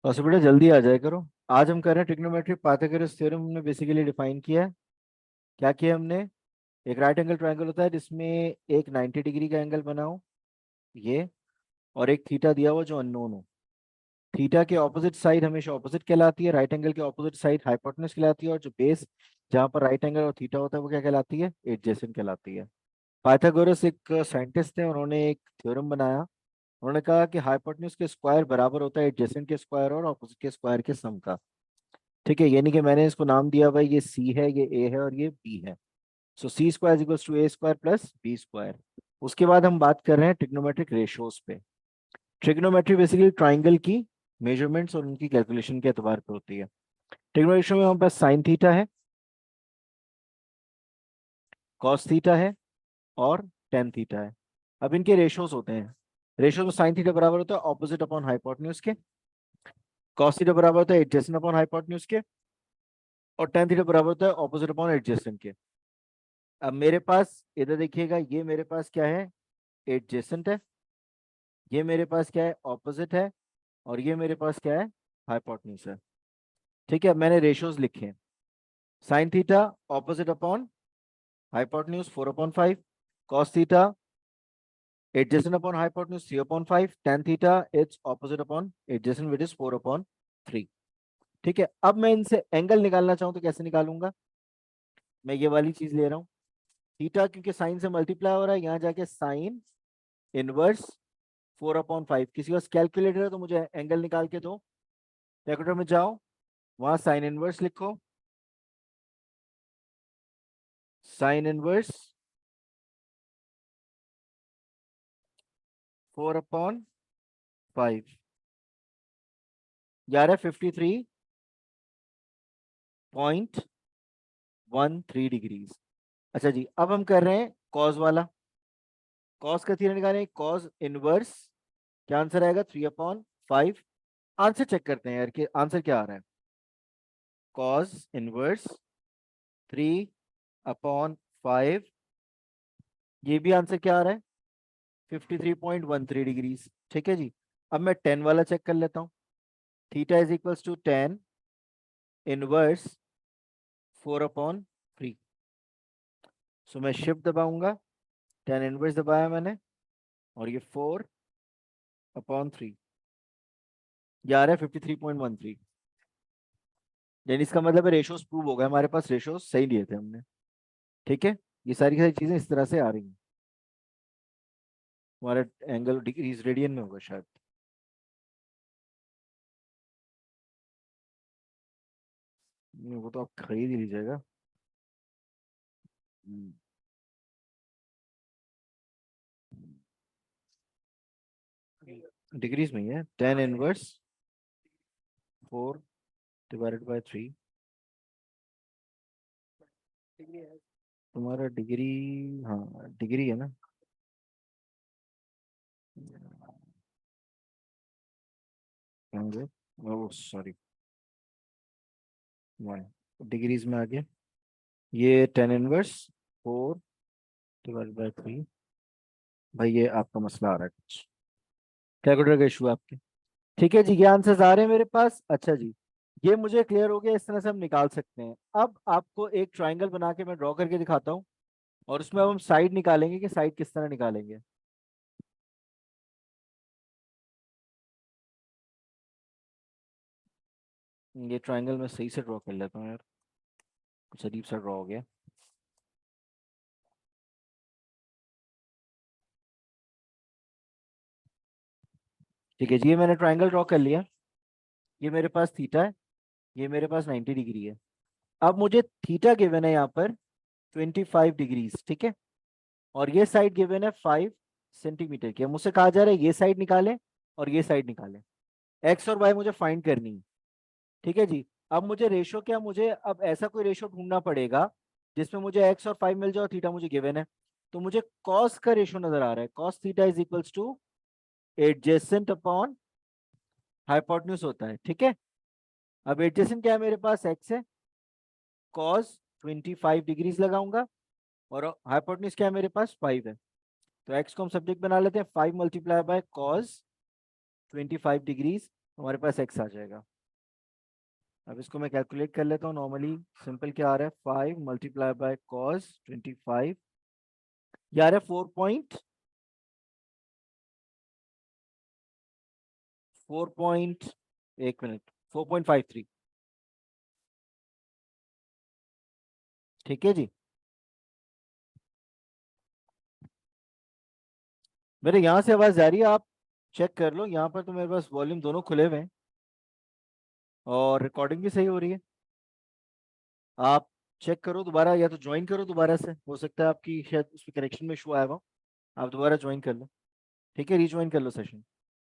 और से बेटा जल्दी आ जाया करो। आज हम कर रहे हैं ट्रिग्नोमेट्री पाइथागोरस थ्योरम। हमने बेसिकली डिफाइन किया है। क्या किया हमने? एक राइट एंगल ट्रायंगल होता है जिसमें एक 90 डिग्री का एंगल बनाओ, ये, और एक थीटा दिया हुआ जो अननोन हो। थीटा के ऑपोजिट साइड हमेशा ऑपोजिट कहलाती है, राइट एंगल के ऑपोजिट साइड हाइपोटेन्यूज कहलाती है, और जो बेस जहाँ पर राइट एंगल और थीटा होता है वो क्या कहलाती है? एडजेसेंट कहलाती है। पाइथागोरस एक साइंटिस्ट थे, उन्होंने एक थ्योरम बनाया। उन्होंने कहा कि हाइपोटेन्यूज के स्क्वायर बराबर होता है एडजेसेंट के स्क्वायर और ऑपोजिट के स्क्वायर के सम का। ठीक है, यानी कि मैंने इसको नाम दिया भाई, ये सी है, ये ए है और ये बी है। So C square equals to A square plus B square. उसके बाद हम बात कर रहे हैं ट्रिग्नोमेट्रिक रेशियोज पे। ट्रिग्नोमेट्री बेसिकली ट्राइंगल की मेजरमेंट्स और उनकी कैलकुलेशन के एतबार पे होती है। ट्रिग्नोमेट्री में हमारे पास साइन थीटा है, कॉस थीटा है और टेन थीटा है। अब इनके रेशियोज होते हैं। रेशियोज में साइन थीटा बराबर होता है ऑपोजिट अपॉन हाइपोटेन्यूज के, कॉस थीटा बराबर होता है एडजेसेंट अपॉन हाइपोटेन्यूज के, और टेन थीटा बराबर होता है ऑपोजिट अपॉन एडजेसेंट के। अब मेरे पास इधर देखिएगा, ये मेरे पास क्या है? एडजेसेंट है। ये मेरे पास क्या है? ऑपोजिट है। और ये मेरे पास क्या है? हाइपोटेन्यूज है। ठीक है, अब मैंने रेशियोज लिखे हैं। Sine theta opposite upon hypotenuse 4/5, cos theta adjacent upon hypotenuse 3/5, tan theta it's opposite upon adjacent which is 4/3। ठीक है, अब मैं इनसे एंगल निकालना चाहूं तो कैसे निकालूंगा? मैं ये वाली चीज ले रहा हूँ, थीटा क्योंकि साइन से मल्टीप्लाई हो रहा है, यहाँ जाके साइन इनवर्स 4/5। किसी पास कैलकुलेटर है तो मुझे एंगल निकाल के दो। कैलकुलेटर में जाओ, वहां साइन इनवर्स लिखो, साइन इनवर्स 4/5 यार है 53.13 डिग्रीज। अच्छा जी, अब हम कर रहे हैं कॉस वाला। कॉस का थीटा निकालें, कॉस इनवर्स, क्या आंसर आएगा? 3/5। आंसर चेक करते हैं यार कि आंसर क्या आ रहा है। कॉस इनवर्स 3/5, ये भी आंसर क्या आ रहा है? 53.13 डिग्रीज। ठीक है जी, अब मैं टेन वाला चेक कर लेता हूँ। Theta is equals to tan inverse 4/3। So मैं शिफ्ट दबाऊंगा, टेन इनवर्स दबाया मैंने, और ये 4/3, ये आ रहा है 53.13। यानी इसका मतलब है रेशोस प्रूव हो गए, हमारे पास रेशोस सही लिए थे हमने। ठीक है, ये सारी की सारी चीजें इस तरह से आ रही हैं। हमारा एंगल डिग्रीज रेडियन में होगा शायद। नहीं, वो तो आप खरीद ही लीजिएगा। डिग्रीज में ही है, टेन इनवर्स 4/3। तुम्हारा डिग्री, हाँ डिग्री है ना। ओह सॉरी, वन डिग्रीज में आ गया। ये टेन इनवर्स 4/3। भाई ये आपका मसला आ रहा है कुछ, कैलकुलेटर का इशू आपके। ठीक है जी, ये आंसर्स आ रहे हैं मेरे पास। अच्छा जी, ये मुझे क्लियर हो गया, इस तरह से हम निकाल सकते हैं। अब आपको एक ट्राइंगल बना के मैं ड्रॉ करके दिखाता हूँ, और उसमें अब हम साइड निकालेंगे कि साइड किस तरह निकालेंगे। ये ट्राइंगल मैं सही से ड्रॉ कर लेता हूँ यार, कुछ अजीब सा ड्रॉ हो गया। ठीक है जी, ये मैंने ट्राइंगल ड्रॉ कर लिया। ये मेरे पास थीटा है, ये मेरे पास 90 डिग्री है। अब मुझे थीटा गिवन है यहाँ पर 25 डिग्रीज। ठीक है, और ये साइड गिवन है 5 सेंटीमीटर की। अब मुझसे कहा जा रहा है ये साइड निकालें और ये साइड निकालें। एक्स और वाई मुझे फाइंड करनी है। ठीक है जी, अब मुझे रेशो क्या, मुझे अब ऐसा कोई रेशो ढूंढना पड़ेगा जिसमें मुझे एक्स और 5 मिल जाए और थीटा मुझे गिवन है। तो मुझे कॉस का रेशो नजर आ रहा है, cos theta is equals two adjacent upon hypotenuse होता है। ठीक है, अब एडजेसेंट क्या है मेरे पास? एक्स है, कॉस 25 डिग्रीज लगाऊंगा, और हाइपोटेन्यूज क्या है मेरे पास? 5 है। तो एक्स को हम सब्जेक्ट बना लेते हैं, 5 × कॉस 25 डिग्रीज हमारे पास x आ जाएगा। अब इसको मैं कैलकुलेट कर लेता हूँ। नॉर्मली सिंपल क्या आ रहा है, 5 मल्टीप्लाई बाय कॉस 25, ये आ रहा है 4.53। ठीक है जी। मेरे यहाँ से आवाज जा रही है, आप चेक कर लो। यहाँ पर तो मेरे पास वॉल्यूम दोनों खुले हुए हैं और रिकॉर्डिंग भी सही हो रही है। आप चेक करो दोबारा, या तो ज्वाइन करो दोबारा से, हो सकता है आपकी शायद उसमें कनेक्शन में इशू आया हुआ। आप दोबारा ज्वाइन कर लो। ठीक है, रीज्वाइन कर लो सेशन।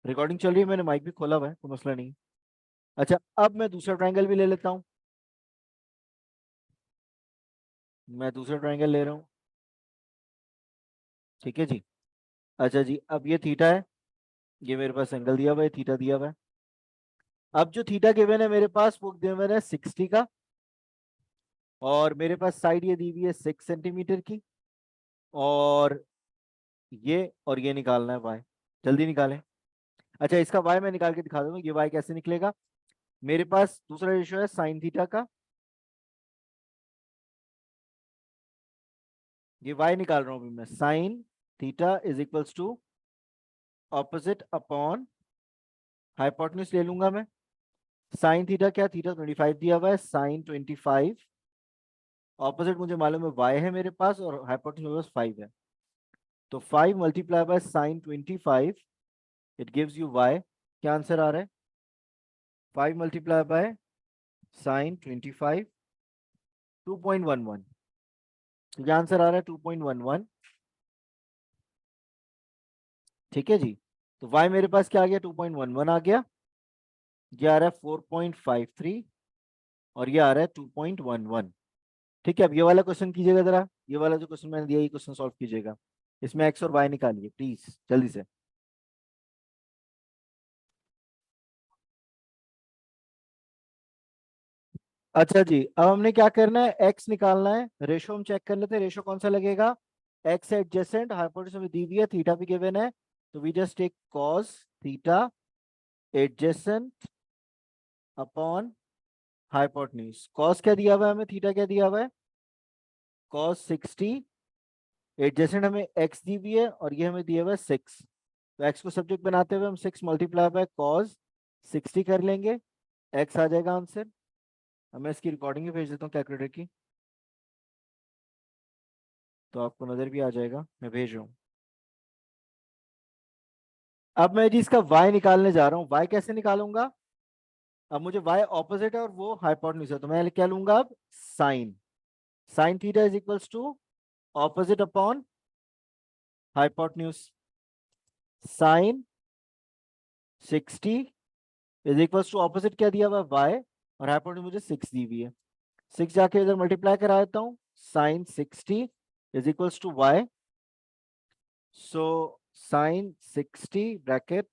रिकॉर्डिंग चल रही है, मैंने माइक भी खोला हुआ है, कोई मसला नहीं। अच्छा, अब मैं दूसरा ट्रायंगल भी ले लेता हूँ। मैं दूसरा ट्रायंगल ले रहा हूँ। ठीक है जी। अच्छा जी, अब ये थीटा है, ये मेरे पास एंगल दिया हुआ है, थीटा दिया हुआ है। अब जो थीटा गिवन है मेरे पास, वो गिवन है 60 का, और मेरे पास साइड ये दी हुई है 6 सेंटीमीटर की, और ये निकालना है वाई। जल्दी निकालें। अच्छा, इसका वाई मैं निकाल के दिखा दूंगा, ये वाई कैसे निकलेगा। मेरे पास दूसरा रेशियो है साइन थीटा का, ये वाई निकाल रहा हूं अभी मैं। Sine theta is equals to opposite upon hypotenuse ले लूंगा मैं। साइन थीटा क्या, थीटा 25 दिया हुआ है, साइन 25, ऑपोजिट मुझे मालूम है वाई है मेरे पास, और हाइपोटेन्यूज मेरे पास 5 है। तो 5 multiply by sine 25, it gives you Y. क्या आंसर आ रहा है, 5 मल्टीप्लाई बाय साइन 25, 2.11। तो क्या आंसर आ रहा है, 2.11। ठीक है जी। तो y मेरे पास क्या आ गया, 2.11 आ गया। ये आ रहा है 4.53, और ये आ रहा है 2.11। ठीक है, अब ये वाला क्वेश्चन कीजिएगा जरा, ये वाला जो क्वेश्चन मैंने दिया, ये क्वेश्चन सॉल्व कीजिएगा। इसमें x और y निकालिए प्लीज जल्दी से। अच्छा जी, अब हमने क्या करना है, x निकालना है। रेशो हम चेक कर लेते हैं, रेशो कौन सा लगेगा। x एडजेसेंट, हाइपोटेन्यूज में दी हुई है, थीटा भी गिवन है, तो we just take cos theta adjacent upon hypotenuse. cos क्या दिया हुआ है हमें, थीटा क्या दिया हुआ है, cos 60, एडजेसेंट हमें x दी हुई है, और ये हमें दिया हुआ है 6। तो x को सब्जेक्ट बनाते हुए हम 6 मल्टीप्लाई बाय cos 60 कर लेंगे, x आ जाएगा आंसर। अब मैं इसकी रिकॉर्डिंग भी भेज देता हूँ कैलकुलेटर की, तो आपको नजर भी आ जाएगा, मैं भेज रहा हूँ। अब मैं जी इसका y निकालने जा रहा हूँ। y कैसे निकालूंगा, अब मुझे y ऑपोजिट है और वो हाइपोटेन्यूज है, तो मैं क्या लूंगा अब, sine. Sine theta is equals to opposite upon hypotenuse. Sine 60 is equals to opposite क्या दिया हुआ है, y, और हाइपोटेन्यूज मुझे 6 दी हुई है। 6 जाके इधर मल्टीप्लाई करा देता हूँ, sine 60 is equals to y। So sine 60 bracket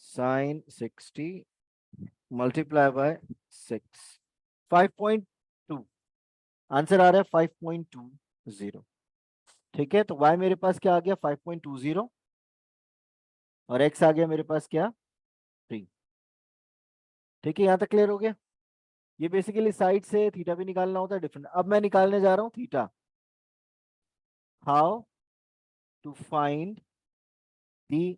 sine 60 multiply by 6, 5.2। Answer आ रहा है 5.20। ठीक है, तो y मेरे पास क्या आ गया, 5.20, और x आ गया मेरे पास क्या, 3। ठीक है, यहाँ तक क्लियर हो गया। ये बेसिकली साइड से थीटा भी निकालना होता है डिफरेंट। अब मैं निकालने जा रहा हूँ theta. How to find the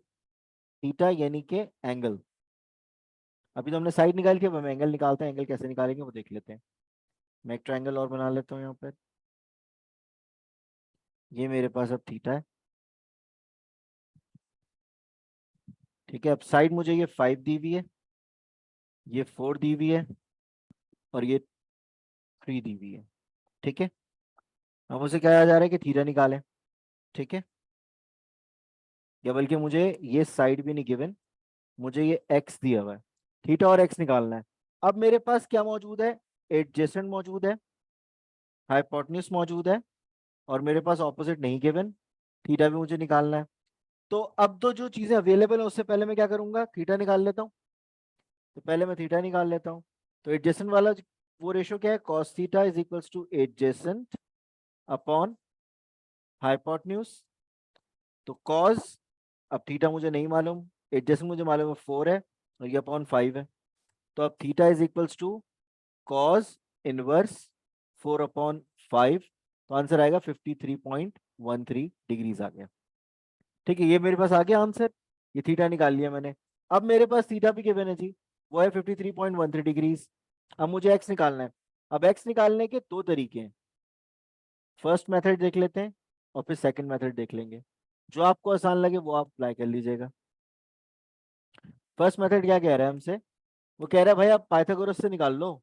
theta, यानी के एंगल। अभी तो हमने साइड निकाल के, अब हम एंगल निकालते हैं। एंगल कैसे निकालेंगे वो देख लेते हैं। मैं एक ट्रायंगल और बना लेता हूँ यहाँ पर। ये मेरे पास अब थीटा है। ठीक है, अब साइड मुझे ये 5 दी हुई है, ये 4 दी हुई है, और ये 3 दी हुई है। ठीक है, अब मुझे क्या याद आ रहा है कि थीटा निकालें। ठीक है, या बल्कि मुझे ये साइड भी नहीं गिवन, मुझे ये एक्स दिया हुआ है। थीटा और एक्स निकालना है। अब मेरे पास क्या मौजूद है, एडजेसेंट मौजूद है, हाइपोटेन्यूज मौजूद है, और मेरे पास ऑपोजिट नहीं गिवन। थीटा भी मुझे निकालना है। तो अब तो जो चीजें अवेलेबल है, उससे पहले मैं क्या करूंगा, थीटा निकाल लेता हूँ। तो पहले मैं थीटा निकाल लेता हूँ। तो एडजेसेंट वाला वो रेशो क्या है, cos theta is equals two adjacent upon hypotenuse. तो कॉस अब थीटा मुझे नहीं मालूम, एडजेसेंट मुझे मालूम है 4 है और ये अपॉन 5 है। तो अब theta is equals to cos inverse 4/5, तो आंसर आएगा 53.13 डिग्रीज आ गया। ठीक है, ये मेरे पास आ गया आंसर, ये थीटा निकाल लिया मैंने। अब मेरे पास थीटा भी गिवन है जी, वो है 53.13 डिग्रीज। अब मुझे एक्स निकालना है। अब एक्स निकालने के दो तरीके हैं, फर्स्ट मेथड देख लेते हैं और फिर सेकंड मेथड देख लेंगे, जो आपको आसान लगे वो आप अप्लाई कर लीजिएगा। फर्स्ट मेथड क्या कह रहा है हमसे, वो कह रहा है भाई आप पाइथागोरस से निकाल लो,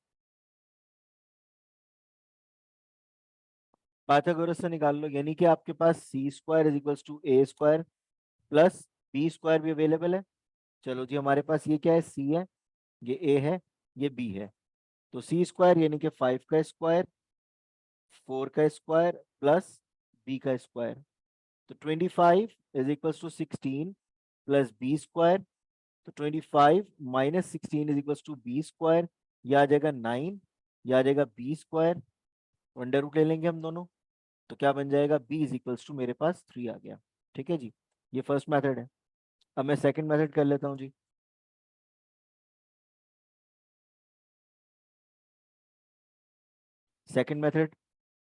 पाइथागोरस से निकाल लो, यानी कि आपके पास C square is equals to A square plus B square भी अवेलेबल है। चलो जी, हमारे पास ये क्या है, सी है, ये ए है, ये बी है। तो सी स्क्वायर यानी कि 5 का स्क्वायर, 4 का स्क्वायर प्लस बी का स्क्वायर। तो 25 is equals to 16 plus B square. तो 25 minus 16 is equals to B square, यह आ जाएगा 9, यह आ जाएगा बी स्क्वायर, अंडर रूट ले लेंगे हम दोनों, तो क्या बन जाएगा, b इज इक्वल्स टू मेरे पास 3 आ गया। ठीक है जी, ये फर्स्ट मेथड है। अब मैं सेकंड मेथड कर लेता हूँ जी। सेकंड मेथड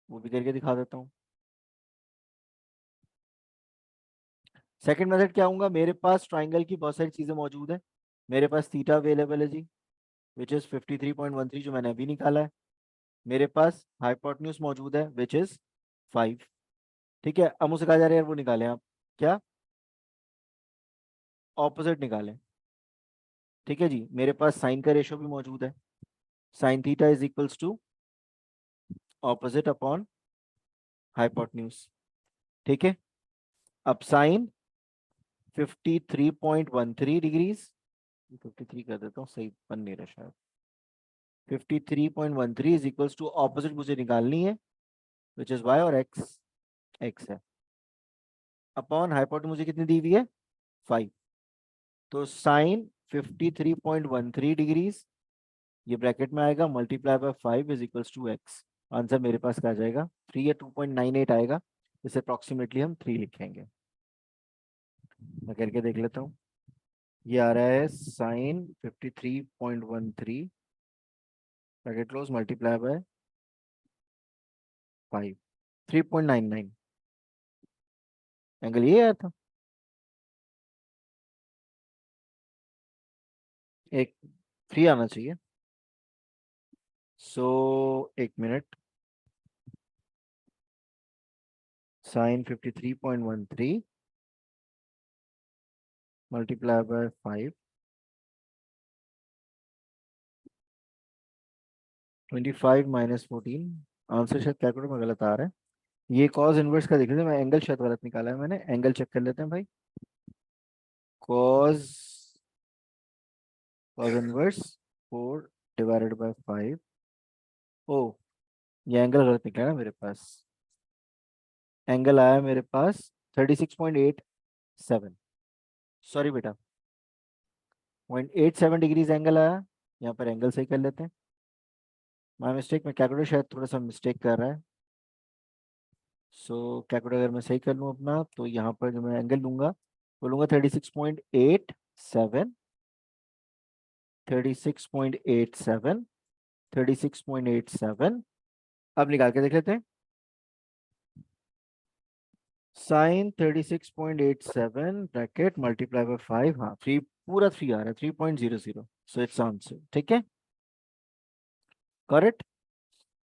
वो भी करके दिखा देता हूँ। सेकंड मेथड क्या होगा, मेरे पास ट्राइंगल की बहुत सारी चीजें मौजूद है। मेरे पास थीटा अवेलेबल है जी, विच इज 53.13 जो मैंने अभी निकाला है। मेरे पास हाइपोटेन्यूज मौजूद है विच इज 5। ठीक है, अब मुझसे कहा जा रहा है यार वो निकालें आप, क्या, ऑपोजिट निकालें। ठीक है जी, मेरे पास साइन का रेशियो भी मौजूद है, sine theta is equals to opposite upon hypotenuse. ठीक है, अब साइन 53.13 डिग्रीज, 53 कर देता हूँ, सही बन नहीं रहा शायद, 53.13 इज इक्वल्स टू ऑपोजिट मुझे निकालनी है विच इज वाई और एक्स, एक्स है, अपॉन हाइपोटेन्यूज मुझे कितनी दी हुई है 5। तो साइन 53.13 डिग्रीज, ये ब्रैकेट में आएगा, multiply by 5 is equals to X. Answer मेरे पास क्या आ जाएगा, 3 या 2.98 आएगा, इसे अप्रोक्सीमेटली हम 3 लिखेंगे। मैं करके देख लेता हूँ, ये आ रहा है sine 53.13 bracket close multiply by 5, 3.99, angle ये आया था। एक 3 आना चाहिए। सो एक minute, sine 53.13 multiply by 5, 25 minus 14, answer शायद कैलकुलेटर में गलत आ रहा है। ये कॉज इनवर्स का देख लेते हैं, मैं एंगल शायद गलत निकाला है मैंने, एंगल चेक कर लेते हैं भाई। Cause cause inverse 4 divided by 5, ओ ये एंगल गलत निकला ना मेरे पास, एंगल आया मेरे पास 36.87, सॉरी बेटा 0.87 डिग्रीज एंगल आया। यहाँ पर एंगल सही कर लेते हैं, माय मिस्टेक, मैं कैलकुलेटर शायद थोड़ा सा मिस्टेक कर रहा है। सो कैलकुलेटर अगर मैं सही कर लूँ अपना, तो यहाँ पर जो मैं एंगल लूंगा वो लूंगा 36.87, 36.87, 36.87। अब निकाल के देख लेते हैं, साइन 36.87 ब्रैकेट मल्टीप्लाई बाय 5, हाँ 3, पूरा 3 आ रहा है, 3.00, सो इट्स आंसर। ठीक है, करेक्ट।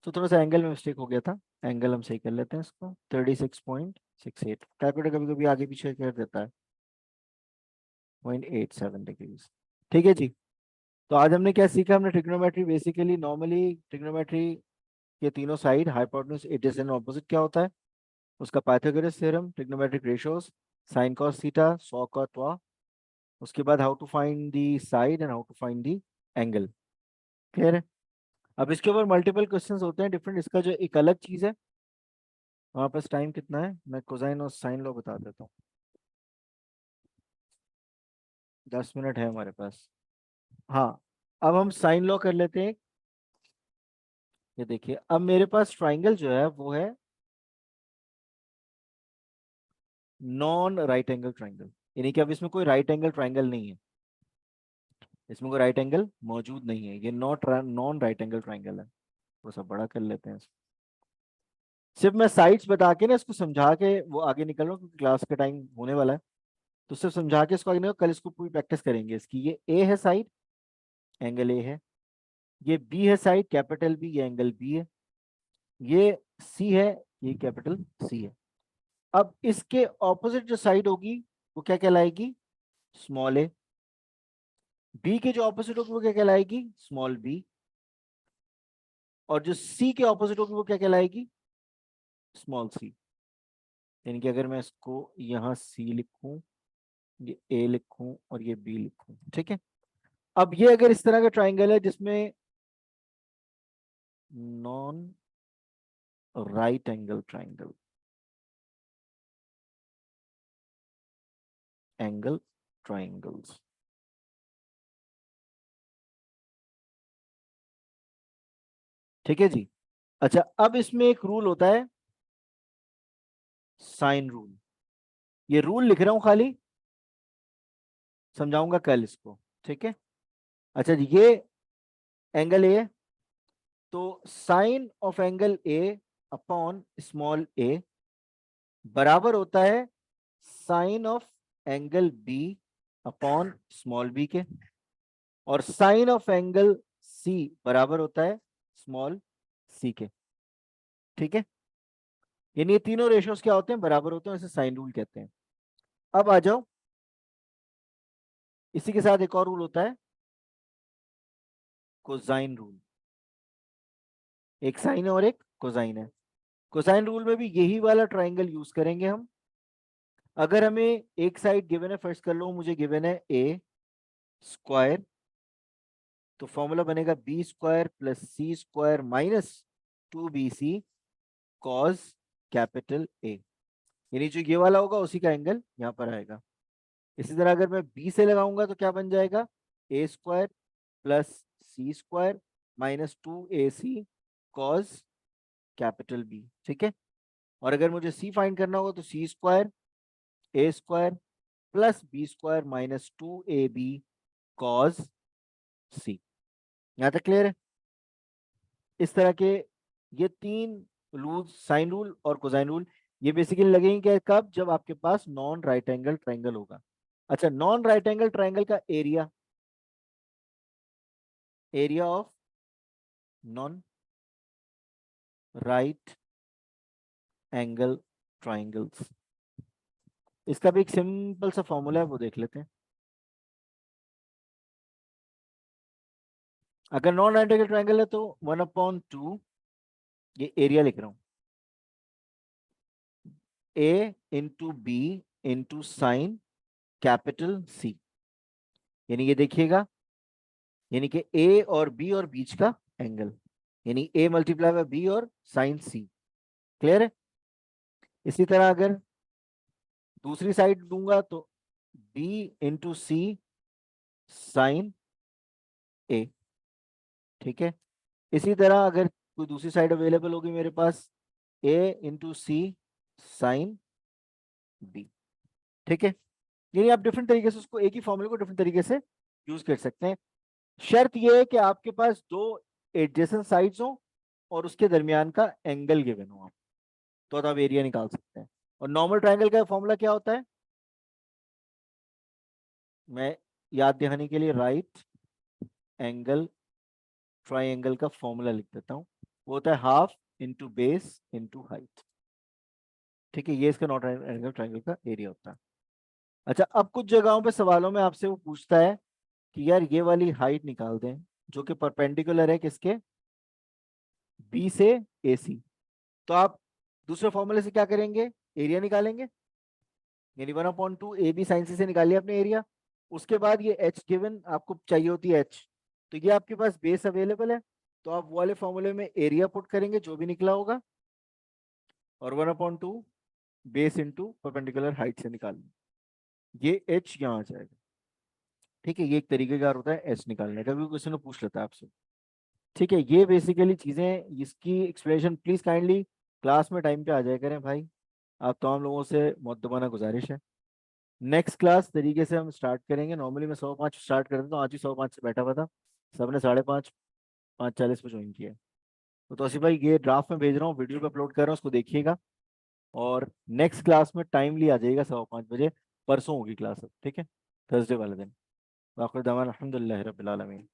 तो थोड़ा सा एंगल में मिस्टेक हो गया था, एंगल हम सही कर लेते हैं इसको, 36.68, कैलकुलेटर कभी कभी आगे पीछे कर देता है, 0.87 डिग्रीज। ठीक है जी, तो आज हमने क्या सीखा, हमने ट्रिग्नोमेट्री, बेसिकली नॉर्मली ट्रिग्नोमेट्री के तीनों साइड, हाइपोटेन्यूज, एडजेसेंट, ऑपोजिट क्या होता है, उसका Pythagoras theorem, trigonometric ratios, sine cos theta, सॉ कॉट टॉ, उसके बाद how to find the side and how to find the angle. Clear है। अब इसके ऊपर मल्टीपल क्वेश्चंस होते हैं डिफरेंट, इसका जो एक अलग चीज है, हमारे पास टाइम कितना है, मैं कोसाइन और साइन लॉ बता देता हूँ। 10 मिनट है हमारे पास। हाँ, अब हम साइन लॉ कर लेते हैं। ये देखिए, अब मेरे पास ट्राइंगल जो है वो है नॉन राइट एंगल ट्राइंगल, यानी कि अब इसमें कोई राइट एंगल ट्राइंगल नहीं है, इसमें कोई राइट एंगल मौजूद नहीं है, ये नॉन राइट एंगल ट्राइंगल है। वो सब बड़ा कर लेते हैं इसको। सिर्फ मैं साइड्स बता के ना इसको समझा के वो आगे निकल रहा हूँ, क्योंकि क्लास का टाइम होने वाला है। तो सिर्फ समझा के इसको आगे निकल, कल इसको पूरी प्रैक्टिस करेंगे इसकी। ये ए है साइड, एंगल ए है। ये बी है साइड, कैपिटल बी, ये एंगल बी है। ये सी है, ये कैपिटल सी है। अब इसके ऑपोजिट जो साइड होगी वो क्या कहलाएगी? स्मॉल ए। बी के जो ऑपोजिट होगी वो क्या कहलाएगी? Small B. और जो सी के ऑपोजिट होगी वो क्या कहलाएगी? Small C. यानी कि अगर मैं इसको यहाँ सी लिखूं, ये ए लिखूं और ये बी लिखूं, ठीक है। अब ये अगर इस तरह का ट्राइंगल है जिसमें non right angle triangle, angle triangles, ठीक है जी। अच्छा, अब इसमें एक रूल होता है, साइन रूल। ये रूल लिख रहा हूं खाली, समझाऊंगा कल इसको, ठीक है। अच्छा जी, ये एंगल ए, तो sine of angle A upon small A बराबर होता है sine of angle B upon small B के, और साइन ऑफ एंगल सी बराबर होता है स्मॉल सी के, ठीक है। यानी ये तीनों रेशियोज क्या होते हैं? बराबर होते हैं, इसे साइन रूल कहते हैं। अब आ जाओ, इसी के साथ एक और रूल होता है, कोसाइन रूल। एक साइन है और एक कोसाइन है। कोसाइन रूल में भी यही वाला ट्राइंगल यूज करेंगे हम। अगर हमें एक साइड गिवन है, फर्स्ट कर लो, मुझे गिवन है ए स्क्वायर, तो फॉर्मूला बनेगा B square plus C square minus 2bc cos capital A. यानी जो ये वाला होगा उसी का एंगल यहाँ पर आएगा। इसी तरह अगर मैं बी से लगाऊंगा तो क्या बन जाएगा? A square plus C square minus 2ac cos capital B, ठीक है। और अगर मुझे सी फाइंड करना होगा तो C square A square plus B square minus 2ab cos C. यहाँ तक क्लियर है? इस तरह के ये तीन रूल, साइन रूल और कोसाइन रूल, ये बेसिकली लगेंगे क्या? कब? जब आपके पास नॉन राइट एंगल ट्राइंगल होगा। अच्छा, नॉन राइट एंगल ट्राइंगल का area, area of non right angle triangles, इसका भी एक सिंपल सा फॉर्मूला है, वो देख लेते हैं। अगर नॉन राइट एंगल ट्राइंगल है तो 1/2, ये एरिया लिख रहा हूं, A into B into sine capital C. यानी ये देखिएगा, यानी कि ए और बी और बीच का एंगल, यानी ए मल्टीप्लाई बाय बी और साइन सी। क्लियर है? इसी तरह अगर दूसरी साइड दूंगा तो बी इंटू सी साइन ए, ठीक है। इसी तरह अगर कोई दूसरी साइड अवेलेबल होगी मेरे पास, ए इंटू सी साइन बी, ठीक है। यानी आप डिफरेंट तरीके से उसको, एक ही फॉर्मूले को डिफरेंट तरीके से यूज कर सकते हैं। शर्त यह है कि आपके पास दो एडजेसेंट साइड्स हो और उसके दरमियान का एंगल गिवन हो, आप तो आप एरिया निकाल सकते हैं। और नॉर्मल ट्रायंगल का फॉर्मूला क्या होता है? मैं याद दिखाने के लिए राइट एंगल ट्रायंगल का फॉर्मूला लिख देता हूँ। वो होता है half into base into height, ठीक है। ये इसका नॉट एंगल ट्रायंगल का एरिया होता है। अच्छा, अब कुछ जगहों पे सवालों में आपसे वो पूछता है कि यार ये वाली हाइट निकाल दें जो कि परपेंडिकुलर है किसके? बी से ए सी। तो आप दूसरे फॉर्मूले से क्या करेंगे? एरिया निकालेंगे, यानी 1/2 ए बी साइन सी से निकालिए आपने एरिया। उसके बाद ये एच गिवन आपको चाहिए होती है एच, तो ये आपके पास बेस अवेलेबल है, तो आप वो वाले फॉर्मूले में एरिया पुट करेंगे जो भी निकला होगा, और 1/2 बेस इंटू परपेंडिकुलर हाइट से निकालेंगे, ये एच यहाँ आ जाएगा, ठीक है। ये एक तरीकेकार होता है एच निकालने का, भी क्वेश्चन में पूछ लेता है आपसे, ठीक है। ये बेसिकली चीजें, इसकी एक्सप्लेनेशन प्लीज काइंडली क्लास में टाइम पे आ जाया करें भाई, आप तमाम लोगों से मुद्दबाना गुजारिश है। नेक्स्ट क्लास तरीके से हम स्टार्ट करेंगे। नॉर्मली मैं 5:15 स्टार्ट कर देता हूँ, आज ही 5:15 से बैठा हुआ था, सबने 5:30 5:40 पे ज्वाइन किया। तो तौसीफ भाई ये ड्राफ्ट में भेज रहा हूँ, वीडियो पे अपलोड कर रहा हूँ, उसको देखिएगा। और नेक्स्ट क्लास में टाइमली आ जाइएगा 5:15 बजे। परसों होगी क्लास अब, ठीक है, थर्सडे वाले दिन। वाखिर दवान अल्हम्दुलिल्लाहि रब्बिल आलमीन।